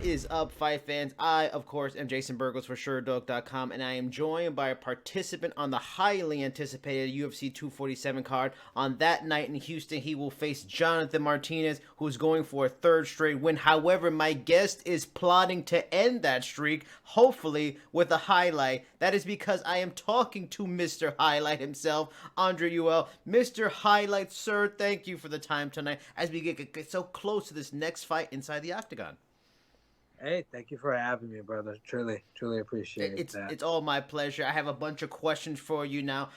is up, fight fans? I, of course, am Jason Burgos for Sherdog.com, and I am joined by a participant on the highly anticipated UFC 247 card. On that night in Houston, he will face Jonathan Martinez, who's going for a third straight win. However, my guest is plotting to end that streak, hopefully with a highlight. That is because I am talking to Mr. Highlight himself, Andre Ewell. Mr. Highlight, sir, thank you for the time tonight as we get so close to this next fight inside the octagon. Hey, thank you for having me, brother. Truly, truly appreciate that. It's all my pleasure. I have a bunch of questions for you now.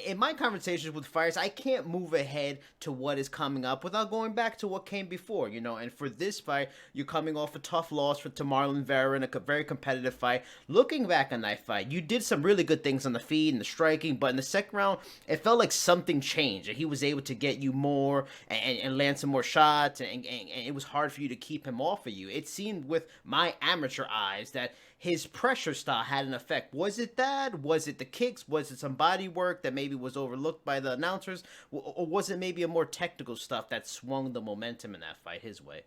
In my conversations with fighters, I can't move ahead to what is coming up without going back to what came before, you know. And for this fight, you're coming off a tough loss to Marlon Vera in a very competitive fight. Looking back on that fight, you did some really good things on the feet and the striking, but in the second round, it felt like something changed. He was able to get you more and land some more shots, and it was hard for you to keep him off of you. It seemed with my amateur eyes that his pressure style had an effect. Was it that? Was it the kicks? Was it some body work that maybe was overlooked by the announcers? Or was it maybe a more technical stuff that swung the momentum in that fight his way?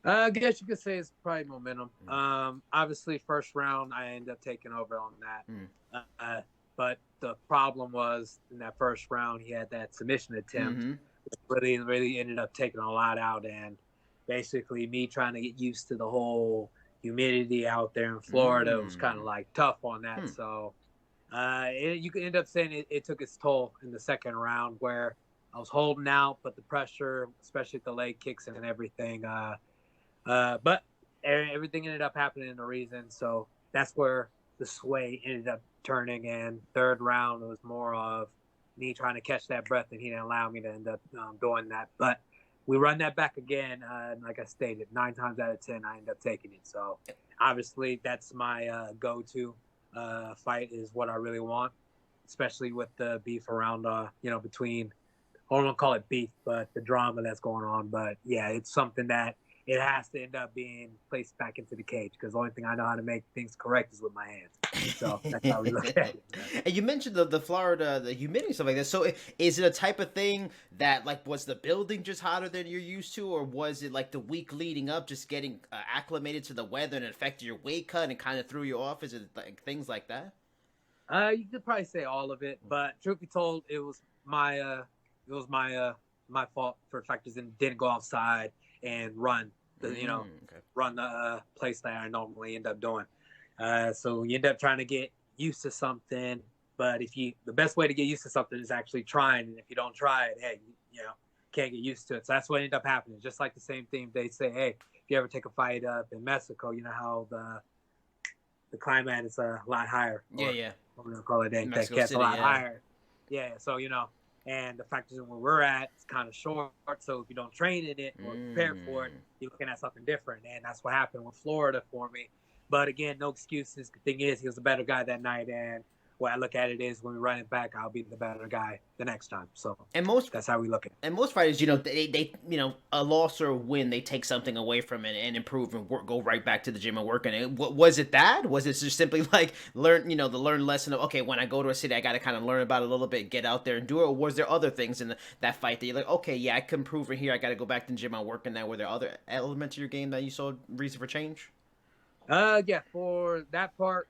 I guess you could say it's probably momentum. Obviously, first round, I ended up taking over on that. But the problem was in that first round, he had that submission attempt. Really ended up taking a lot out, and basically me trying to get used to the whole humidity out there in Florida was kind of like tough on that. So you could end up saying it took its toll in the second round where I was holding out, but the pressure, especially the leg kicks and everything, but everything ended up happening in a reason. So that's where the sway ended up turning. And third round, it was more of me trying to catch that breath, and he didn't allow me to end up doing that. But we run that back again, and like I stated, 9 times out of 10, I end up taking it. So obviously that's my go-to fight is what I really want, especially with the beef around, between, I don't want to call it beef, but the drama that's going on. But yeah, it's something that it has to end up being placed back into the cage, because the only thing I know how to make things correct is with my hands. So that's how we look at it. And you mentioned the Florida, the humidity, stuff like that. So is it a type of thing that, like, was the building just hotter than you're used to, or was it like the week leading up just getting acclimated to the weather and it affected your weight cut and kind of threw you off? Is it like things like that? You could probably say all of it, but truth be told, it was my fault for factors that didn't go outside and run run the place that I normally end up doing. So you end up trying to get used to something, but the best way to get used to something is actually trying. And if you don't try it, hey, can't get used to it. So that's what ended up happening. Just like the same thing they say, hey, if you ever take a fight up in Mexico, you know how the climate is a lot higher. Yeah. What we're gonna call it, that gets a lot higher. Yeah. So and the fact is, where we're at, it's kind of short. So if you don't train in it or prepare for it, you're looking at something different. And that's what happened with Florida for me. But again, no excuses. The thing is, he was a better guy that night. And what I look at it is, when we run it back, I'll be the better guy the next time. So that's how we look at it. And most fighters, they a loss or a win, they take something away from it and improve and go right back to the gym and work on it. Was it that? Was it just simply like learn lesson of, okay, when I go to a city, I got to kind of learn about it a little bit, get out there and do it? Or was there other things in that fight that you're like, okay, yeah, I can improve it here, I got to go back to the gym and work on that? Were there other elements of your game that you saw reason for change? Yeah, for that part,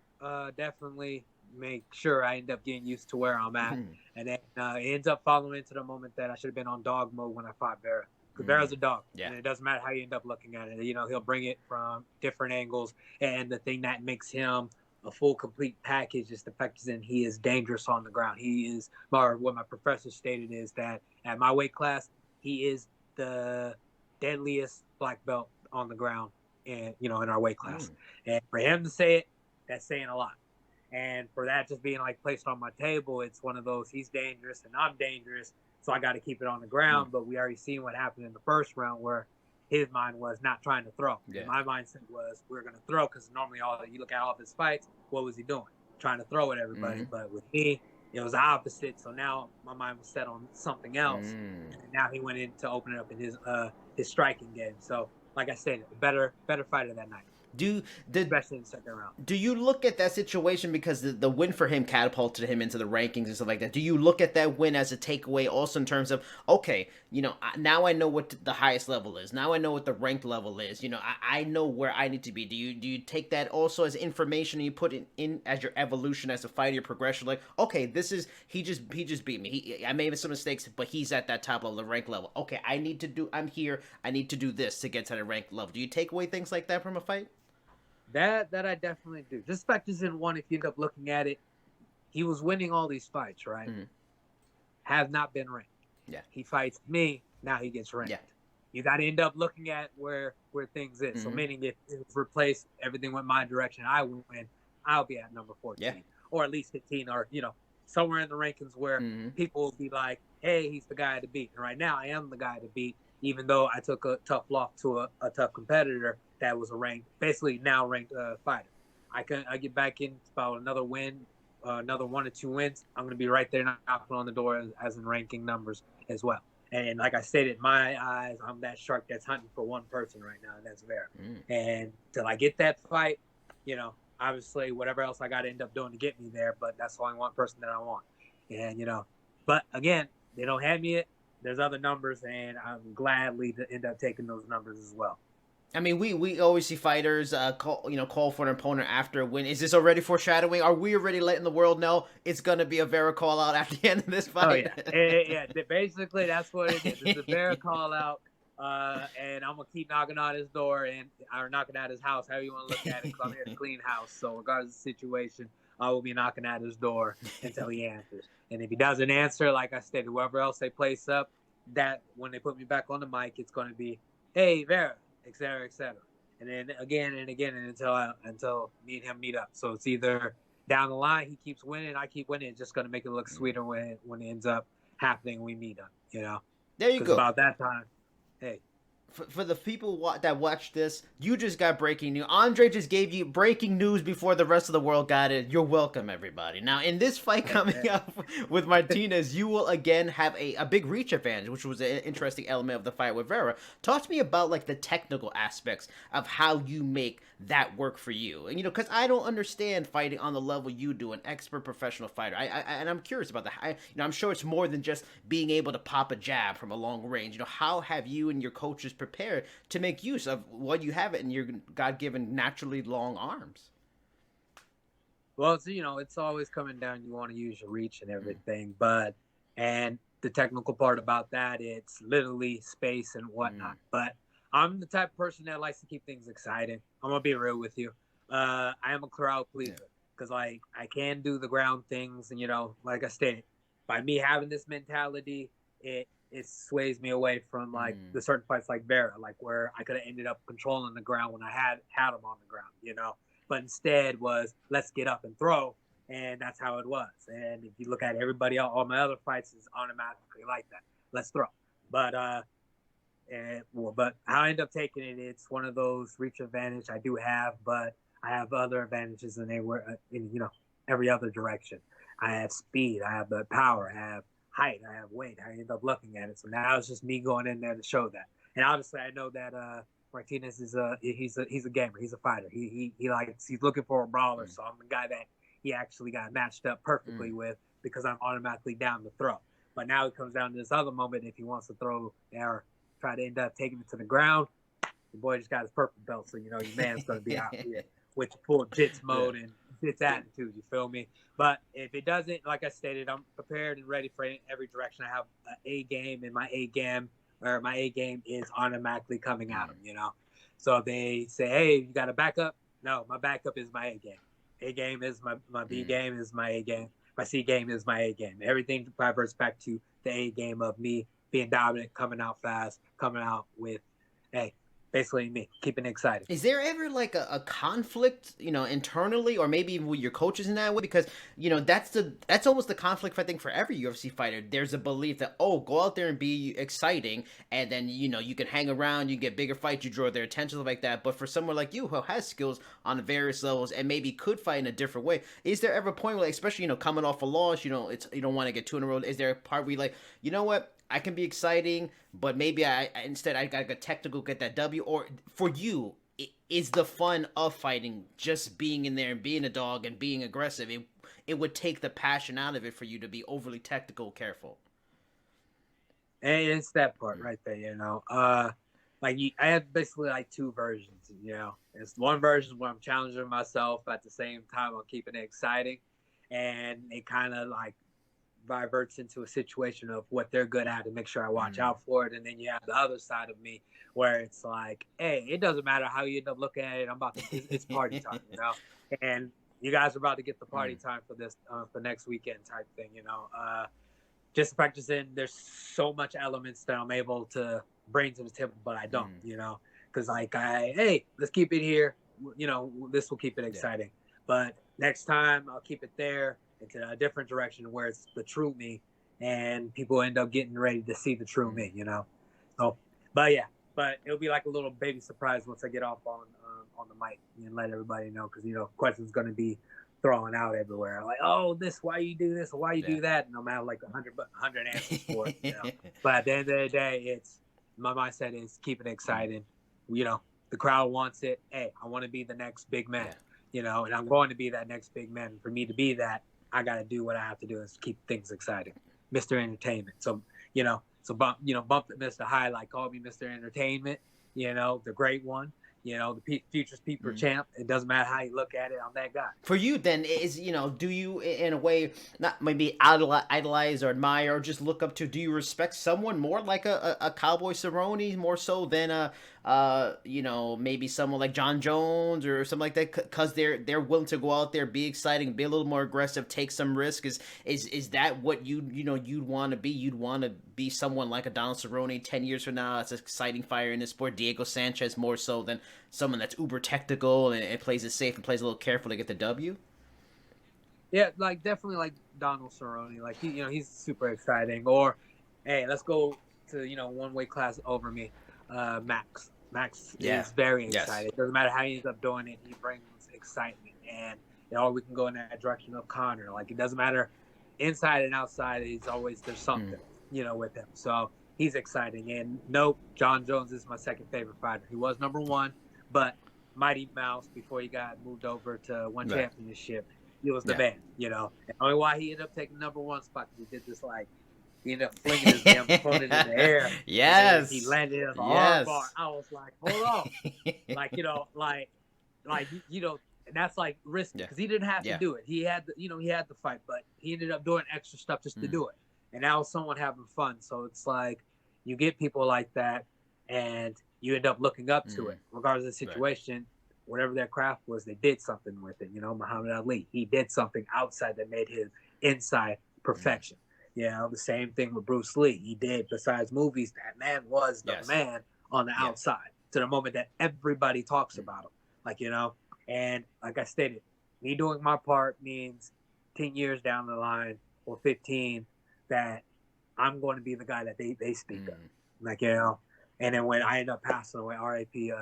definitely make sure I end up getting used to where I'm at. And then it ends up following into the moment that I should have been on dog mode when I fought Vera. Because Vera's a dog. Yeah. And it doesn't matter how you end up looking at it. He'll bring it from different angles. And the thing that makes him a full, complete package is the fact that he is dangerous on the ground. He is, or what my professor stated is that at my weight class, he is the deadliest black belt on the ground in our weight class. And for him to say it, that's saying a lot. And for that just being like placed on my table, it's one of those, he's dangerous and I'm dangerous, so I got to keep it on the ground. But we already seen what happened in the first round, where his mind was not trying to throw. Yeah. My mindset was, we're going to throw, because normally you look at all of his fights, what was he doing? Trying to throw at everybody. But with me, it was the opposite. So now my mind was set on something else. And now he went in to open it up in his striking game. So like I said, better fighter that night. Do the especially in the second round. Do you look at that situation because the win for him catapulted him into the rankings and stuff like that? Do you look at that win as a takeaway also in terms of, okay, now I know what the highest level is. Now I know what the ranked level is. I know where I need to be. Do you take that also as information and you put it in as your evolution as a fighter, your progression? Like, okay, this is he just beat me. I made some mistakes, but he's at that top level, the ranked level. Okay, I'm here. I need to do this to get to the ranked level. Do you take away things like that from a fight? That I definitely do. Just factors in one. If you end up looking at it, he was winning all these fights, right? Mm-hmm. Have not been ranked. Yeah. He fights me, now he gets ranked. Yeah. You got to end up looking at where things is. So meaning if it's replaced, everything went my direction, I win, I'll be at number 14 or at least 15 or, somewhere in the rankings where people will be like, hey, he's the guy to beat. And right now I am the guy to beat, even though I took a tough loss to a tough competitor that was a ranked, basically now ranked fighter. I get back in about another win, another 1 or 2 wins. I'm going to be right there knocking on the door as in ranking numbers as well. And like I stated, my eyes, I'm that shark that's hunting for one person right now, and that's Vera. And till I get that fight, obviously whatever else I got to end up doing to get me there, but that's the only one person that I want. And, but again, they don't have me yet. There's other numbers, and I'm gladly to end up taking those numbers as well. I mean, we always see fighters call for an opponent after a win. Is this already foreshadowing? Are we already letting the world know it's gonna be a Vera call out after the end of this fight? Oh yeah. Basically, that's what it is. It's a Vera call out, and I'm gonna keep knocking on his door or knocking at his house, however you want to look at it. Because I'm here to clean house, so regardless of the situation, I will be knocking at his door until he answers. And if he doesn't answer, like I stated, whoever else they place up, that when they put me back on the mic, it's gonna be, hey Vera, et cetera, and then again and again until me and him meet up. So it's either down the line he keeps winning, I keep winning. It's just gonna make it look sweeter when it ends up happening. We meet up, There you go. About that time, hey. For the people that watch this, you just got breaking news. Andre just gave you breaking news before the rest of the world got it. You're welcome, everybody. Now, in this fight coming up with Martinez, you will again have a big reach advantage, which was an interesting element of the fight with Vera. Talk to me about like the technical aspects of how you make that work for you. And because I don't understand fighting on the level you do, an expert professional fighter. And I'm curious about that. I'm sure it's more than just being able to pop a jab from a long range. How have you and your coaches prepared to make use of what you have in your God-given naturally long arms? Well, it's always coming down. You want to use your reach and everything, and the technical part about that, it's literally space and whatnot. But I'm the type of person that likes to keep things exciting. I'm gonna be real with you. I am a crowd pleaser because I can do the ground things, and like I stated, by me having this mentality, it sways me away from like the certain fights like Vera, like where I could have ended up controlling the ground when I had him on the ground, but instead was let's get up and throw, and that's how it was. And if you look at everybody else, all my other fights is automatically like that. Let's throw. But how I end up taking it, it's one of those reach advantage I do have, but I have other advantages in every other direction. I have speed, I have the power, I have height, I have weight. I end up looking at it. So now it's just me going in there to show that. And obviously I know that Martinez is he's a gamer, he's a fighter. He's looking for a brawler. So I'm the guy that he actually got matched up perfectly with because I'm automatically down to throw. But now it comes down to this other moment if he wants to throw or try to end up taking it to the ground. The boy just got his purple belt, so your man's gonna be out here with full jits mode and jits attitude. You feel me? But if it doesn't, like I stated, I'm prepared and ready for every direction. I have an A game, and my A game is automatically coming at him. So if they say, "Hey, you got a backup?" No, my backup is my A game. A game is my B game is my A game. My C game is my A game. Everything reverts back to the A game of me being dominant, coming out fast, coming out with, hey, basically me, keeping it excited. Is there ever like a conflict, internally, or maybe even with your coaches in that way? Because that's almost the conflict I think for every UFC fighter. There's a belief that go out there and be exciting, and then you can hang around, you get bigger fights, you draw their attention, like that. But for someone like you who has skills on various levels and maybe could fight in a different way, is there ever a point where, especially coming off a loss, it's you don't want to get too in a row? Is there a part where you like, you know what? I can be exciting, but maybe I got technical, get that W. Or for you, is the fun of fighting just being in there and being a dog and being aggressive. It would take the passion out of it for you to be overly technical, careful. And it's that part right there, you know. I have basically like two versions, you know. It's one version where I'm challenging myself at the same time I'm keeping it exciting, and it kind of like diverts into a situation of what they're good at and make sure I watch out for it. And then you have the other side of me where it's like, hey, it doesn't matter how you end up looking at it. I'm about to, it's party time, you know. And you guys are about to get the party time for this for next weekend type thing, you know. Just practicing, there's so much elements that I'm able to bring to the table, but I don't, you know, because like hey, let's keep it here, you know, this will keep it exciting. But next time I'll keep it there into a different direction where it's the true me, and people end up getting ready to see the true me, you know. So, but yeah, but it'll be like a little baby surprise once I get off on the mic and let everybody know, because you know, questions going to be throwing out everywhere, like, oh, this, why you do this, or why you do that, and I'm out like 100 answers for it, you know. But at the end of the day, it's my mindset is keep it exciting. You know, the crowd wants it. Hey, I want to be the next big man, you know, and I'm going to be that next big man. And for me to be that, I got to do what I have to do is keep things exciting. Mr. Entertainment. So, you know, bump Mr. High, like call me Mr. Entertainment, you know, the great one. You know, the Futures Peeper champ. It doesn't matter how you look at it. I'm that guy. For you, then, is, you know, do you, in a way, not maybe idolize or admire or just look up to, do you respect someone more like a Cowboy Cerrone more so than you know, maybe someone like Jon Jones or something like that, because they're willing to go out there, be exciting, be a little more aggressive, take some risk? Is that what you'd want to be? You'd want to be someone like a Donald Cerrone 10 years from now? It's an exciting fighter in the sport. Diego Sanchez more so than someone that's uber technical and plays it safe and plays a little careful to get the W? Yeah, like definitely like Donald Cerrone. Like you know, he's super exciting. Or hey, let's go to, you know, one weight class over me. Max. Max is very excited. Doesn't matter how he ends up doing it, he brings excitement. And you know, we can go in that direction of Connor. Like it doesn't matter inside and outside, he's always there's something, you know, with him. So he's exciting. And nope, Jon Jones is my second favorite fighter. He was number one, but Mighty Mouse before he got moved over to one championship. He was the man, you know. And only why he ended up taking number one spot, because he did this, like, he ended up flinging his damn opponent in the air. Yes. He landed in an arm bar. I was like, hold on. Like, you know, you know, and that's like risky, because he didn't have to do it. He had, he had the fight, but he ended up doing extra stuff just to do it. And now someone having fun. So it's like, you get people like that, and you end up looking up to it, regardless of the situation. Whatever their craft was, they did something with it. You know, Muhammad Ali, he did something outside that made his inside perfection. You know, the same thing with Bruce Lee. He did, besides movies, that man was the man on the outside, to the moment that everybody talks about him. Like, you know, and like I stated, me doing my part means 10 years down the line or 15 that I'm going to be the guy that they speak of. Like, you know, and then when I end up passing away, R.I.P.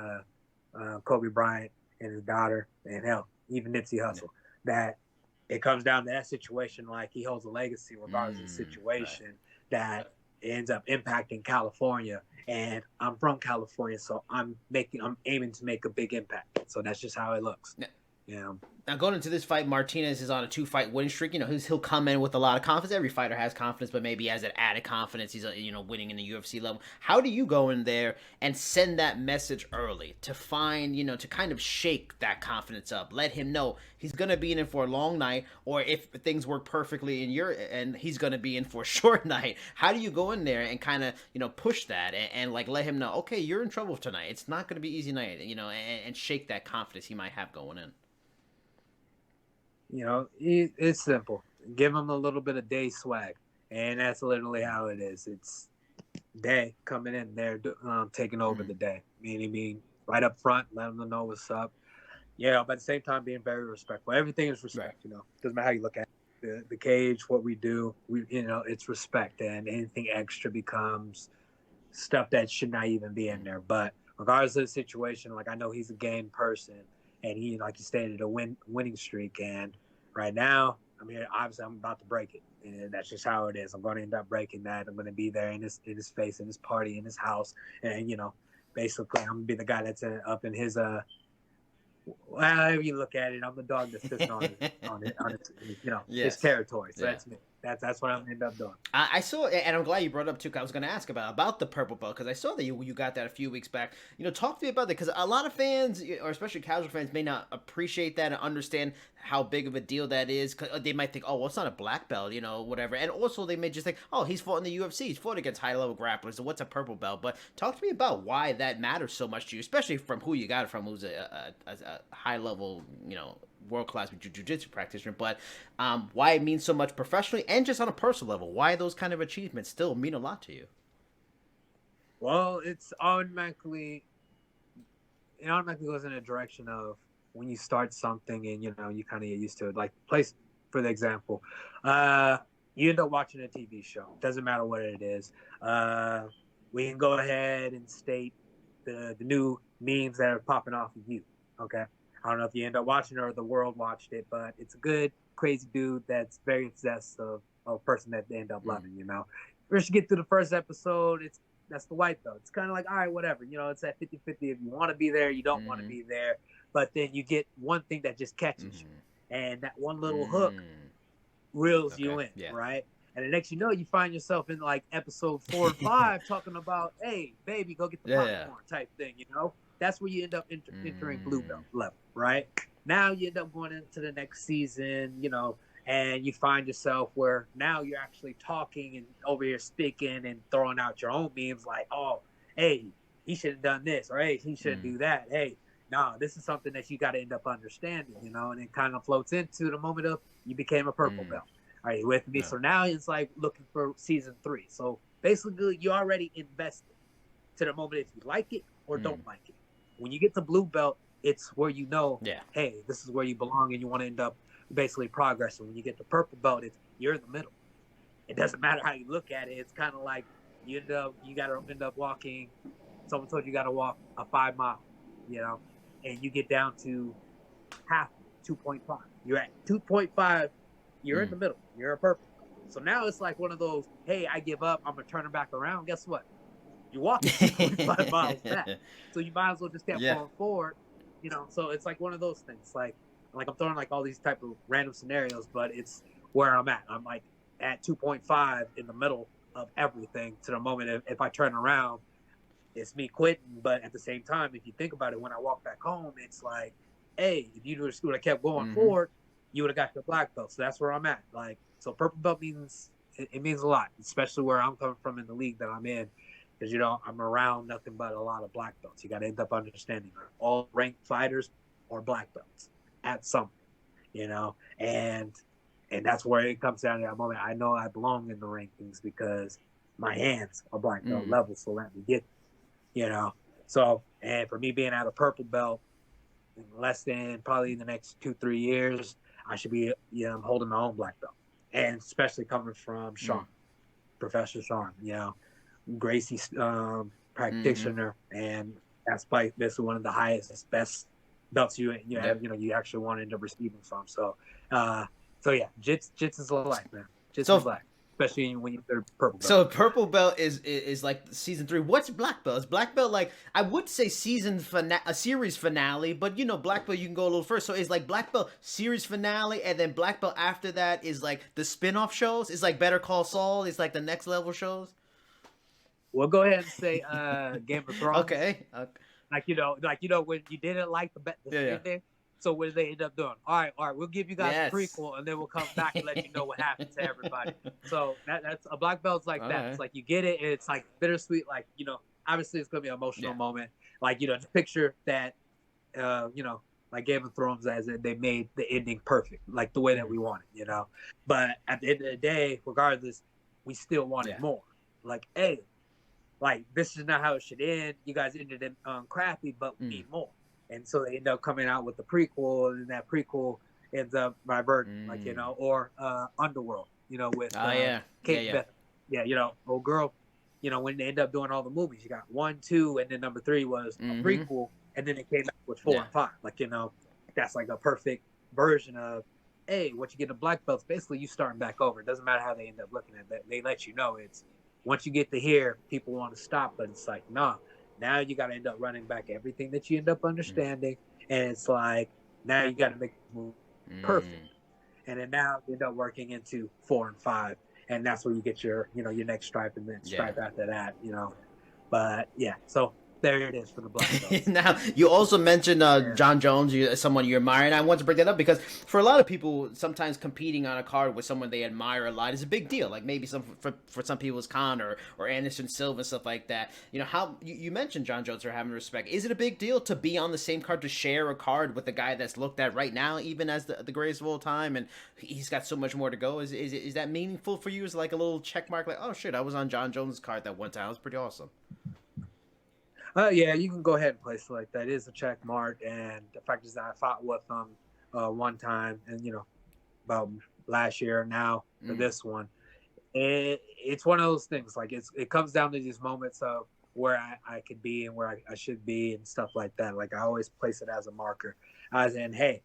Kobe Bryant and his daughter, and hell, even Nipsey Hussle, that it comes down to that situation, like he holds a legacy regardless of the situation, that ends up impacting California. And I'm from California, so I'm aiming to make a big impact. So that's just how it looks. Yeah. Now, going into this fight, Martinez is on a 2-fight winning streak. You know, he'll come in with a lot of confidence. Every fighter has confidence, but maybe has that added confidence. He's, you know, winning in the UFC level. How do you go in there and send that message early to find, you know, to kind of shake that confidence up? Let him know he's going to be in for a long night, or if things work perfectly in your end, he's going to be in for a short night. How do you go in there and kind of, you know, push that and like let him know, okay, you're in trouble tonight. It's not going to be easy night, you know, and shake that confidence he might have going in? You know, it's simple. Give them a little bit of day swag, and that's literally how it is. It's day coming in there, taking over the day. Meaning right up front, letting them know what's up. Yeah, but at the same time, being very respectful. Everything is respect. You know, doesn't matter how you look at it. The cage, what we do, you know, it's respect, and anything extra becomes stuff that should not even be in there. But regardless of the situation, like I know he's a game person, and he, like you stated, a winning streak. And right now, I mean, obviously, I'm about to break it, and that's just how it is. I'm going to end up breaking that. I'm going to be there in his face, in his party, in his house, and you know, basically I'm gonna be the guy that's up in his however you look at it, I'm the dog that's pissing on his Yes. territory. So Yeah. that's me. That's what I'm gonna end up doing. I saw, and I'm glad you brought it up too. 'Cause I was going to ask about the purple belt because I saw that you got that a few weeks back. Talk to me about that because a lot of fans, or especially casual fans, may not appreciate that and understand how big of a deal that is. 'Cause they might think, oh, well, it's not a black belt, whatever. And also, they may just think, oh, he's fought in the UFC, he's fought against high level grapplers. So what's a purple belt? But talk to me about why that matters so much to you, especially from who you got it from, who's a high level, world-class jiu-jitsu practitioner, but why it means so much professionally and just on a personal level. Why those kind of achievements still mean a lot to you. Well, it automatically goes in a direction of when you start something and you kind of get used to it. Like, place for the example, you end up watching a TV show. Doesn't matter what it is. We can go ahead and state the new memes that are popping off of you. Okay. I don't know if you end up watching it or the world watched it, but it's a good, crazy dude that's very obsessed of a person that they end up loving, First you get through the first episode, that's the white belt. It's kind of like, all right, whatever. It's at 50-50. If you want to be there, you don't want to be there. But then you get one thing that just catches you. And that one little hook reels you in, right? And the next you find yourself in like episode 4 or 5 talking about, hey, baby, go get the popcorn type thing, That's where you end up entering blue belt level, right? Now you end up going into the next season, and you find yourself where now you're actually talking and over here speaking and throwing out your own memes like, oh, hey, he should have done this, or hey, he shouldn't do that. Hey, no, this is something that you got to end up understanding, and it kind of floats into the moment of you became a purple belt. Are you with me? Yeah. So now it's like looking for season 3. So basically you already invested to the moment if you like it or don't like it. When you get to blue belt, it's where hey, this is where you belong and you want to end up basically progressing. When you get to purple belt, you're in the middle. It doesn't matter how you look at it. It's kind of like you got to end up walking. Someone told you got to walk a 5 mile, and you get down to half 2.5. You're at 2.5. You're in the middle. You're a purple belt. So now it's like one of those, hey, I give up. I'm going to turn it back around. Guess what? You're walking 2.5 miles back. So you might as well just keep going forward, So it's like one of those things. Like I'm throwing like all these type of random scenarios, but it's where I'm at. I'm like at 2.5 in the middle of everything to the moment if I turn around, it's me quitting. But at the same time, if you think about it, when I walk back home, it's like, hey, if you would have kept going forward, you would have got your black belt. So that's where I'm at. Like, so purple belt means a lot, especially where I'm coming from in the league that I'm in. Because, I'm around nothing but a lot of black belts. You got to end up understanding all ranked fighters or black belts at some, and that's where it comes down to that moment. I know I belong in the rankings because my hands are black belt level, so let me get, So, and for me being at a purple belt, in less than probably the next 2-3 years, I should be, I'm holding my own black belt. And especially coming from Sean, Professor Sean, Gracie practitioner, and that's probably basically one of the highest, best belts you actually want to end up receiving from. So yeah, Jits is life, man. Jits is life, especially when you're purple belt. So purple belt is like season 3. What's black belt? Is black belt like, I would say a series finale, but black belt you can go a little first. So is like black belt series finale, and then black belt after that is like the spin-off shows. It's like Better Call Saul. It's like the next level shows. We'll go ahead and say Game of Thrones. Okay. Like when you didn't like the ending. So what did they end up doing? All right, we'll give you guys a prequel, and then we'll come back and let you know what happened to everybody. So that's a black belt's like that. It's like you get it, and it's like bittersweet. Like obviously it's gonna be an emotional moment. Like picture that, like Game of Thrones, as they made the ending perfect, like the way that we wanted. But at the end of the day, regardless, we still wanted more. Like, hey. Like, this is not how it should end. You guys ended it crappy, but we need more. And so they end up coming out with the prequel, and that prequel ends up by Burton, or Underworld, with Kate Beth. Yeah, old girl, when they end up doing all the movies, you got 1, 2, and then number 3 was a prequel, and then it came out with 4 and 5. Like, that's like a perfect version of, hey, what you get in black belts, basically you starting back over. It doesn't matter how they end up looking at that. They let you know it's, once you get to here, people want to stop, but it's like, nah, Now you got to end up running back everything that you end up understanding, and it's like now you got to make the move perfect, and then now you end up working into 4 and 5, and that's where you get your your next stripe and then stripe after that, But yeah, so there it is for the black belts. Now, you also mentioned Jon Jones, someone you admire, and I want to bring that up because for a lot of people, sometimes competing on a card with someone they admire a lot is a big deal. Like maybe for some people it's Conor or Anderson Silva, stuff like that. How you mentioned Jon Jones for having respect. Is it a big deal to be on the same card, to share a card with the guy that's looked at right now, even as the greatest of all time, and he's got so much more to go? Is that meaningful for you? Is like a little check mark, like, oh shit, I was on Jon Jones' card that one time. It was pretty awesome. Yeah, you can go ahead and place it like that. It is a check mark, and the fact is that I fought with him one time, and about last year now for this one. It's one of those things. Like it comes down to these moments of where I could be and where I should be and stuff like that. Like I always place it as a marker, as in, hey,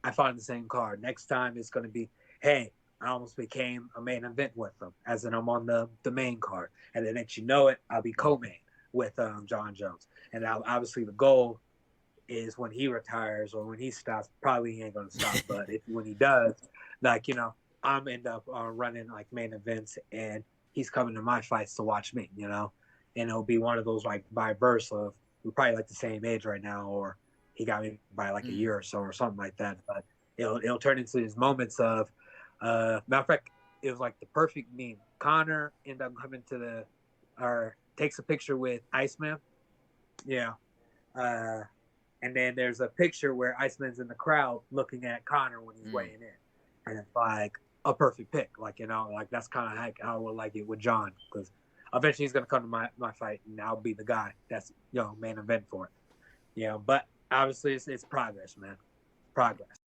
I fought in the same card. Next time it's going to be, hey, I almost became a main event with them, as in I'm on the main card, and then next I'll be co-main with Jon Jones. And now, obviously, the goal is when he retires or when he stops. Probably he ain't gonna stop, but when he does, like I'm end up running like main events, and he's coming to my fights to watch me. And it'll be one of those like vice versa. We're probably like the same age right now, or he got me by like a year or so, or something like that. But it'll turn into these moments of, matter of fact, it was like the perfect meme. Conor ended up coming to takes a picture with Iceman. Yeah. And then there's a picture where Iceman's in the crowd looking at Conor when he's weighing in. And it's like a perfect pick. Like, like that's kind of like how I would like it with Jon. Because eventually he's going to come to my fight, and I'll be the guy that's, main event for it. But obviously it's progress, man. Progress.